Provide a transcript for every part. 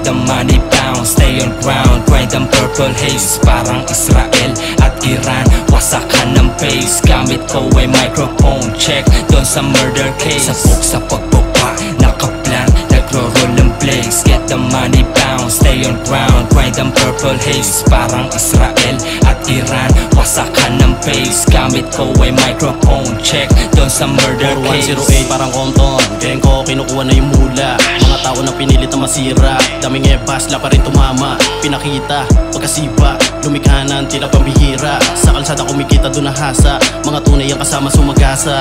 the money bounce, stay on ground. Grind ang purple haze, parang Israel at Iran. Wasakan ng pace, gamit ko ay microphone check doon sa murder case. Sabog sa pagbaba, nakaplan, nagro-roll ng blaze. Get the money bounce, stay on ground. Grind ang purple haze, parang Israel at Iran. Wasakan ng pace, gamit ko ay microphone check doon sa murder case. 4108 parang Compton, geng ko kinukuha na yung mula. Mga tao na pinilit na masira, daming ebas, la pa rin tumama. Pinakita, pagkasiba, lumikanan, tila pambihira. Sa kalsada kumikita doon nahasa, mga tunay ang kasama sumagasa.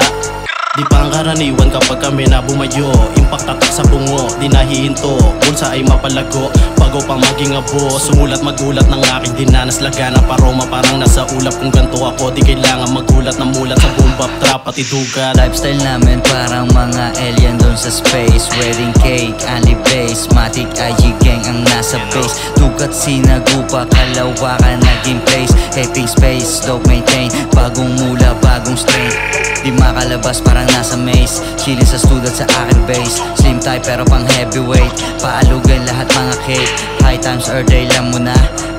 Di pa ang karaniwan kapag kami na bumayo. Impact tatak sa bungo, di nahihinto. Bulsa ay mapalago, bago pa maging abo. Sumulat magulat ng aking dinanas, lagana paroma parang nasa ulap. Kung ganto ako, di kailangan magulat na mulat sa boom bap trap at idugat. Lifestyle namin parang mga alien doon sa space. Wedding cake, only base, matic IG gang ang nasa base. Dugat sinagupa, kalawakan naging place. Having space, dope maintain, bagong mula, bagong strain. Di makalabas parang nasa maze, chillin sa student sa aking base. Slim type pero pang heavyweight, paalugan lahat mga cake. High times or day lang muna,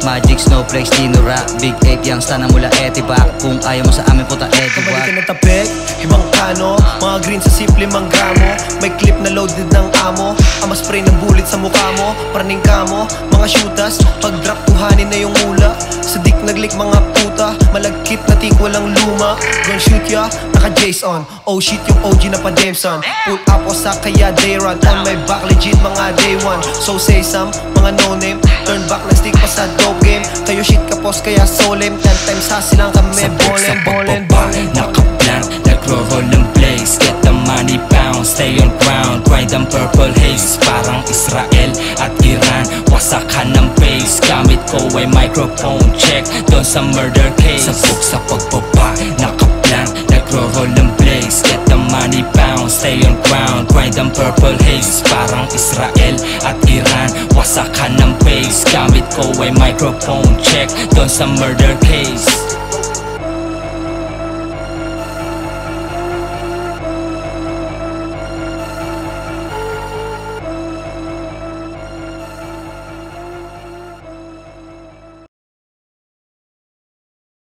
magic snowflakes, tinura. Big 8 yang stana mula etiba. Kung ayaw mo sa amin puta etiba. Kabalikan ng tapik, ibang kano. Mga green sa simple mang gramo. May clip na loaded ng amo. Ama spray ng bullet sa mukha mo, paraning kamo. Mga shooters, pag drop kuhanin na yung mula. Sa dik naglik mga puta, malagkit na tik walang luma. Gun shoot ya, naka-Jace on. Oh shit yung OG na pa Jameson. Pull up o sa kaya day run. On my back legit mga day one. So say some, mga no name. Turn back na stick pa sa dope game. Kayo shit kapos kaya solemn. 10 times hasilang kami. Ballin', nakaplan, nagro-roll ng blaze. Get the money bounce, stay on ground. Grind ang purple haze, parang Israel at Iran. Wasakan ng pace, gamit ko ay microphone check doon sa murder case. Sabog sa pagbaba, nakaplan, nagro-roll ng blaze. Get the money bounce, stay on ground. Grind ang purple haze, parang Israel at Iran. Wasakan ng pace, gamit ko ay microphone check doon sa murder case.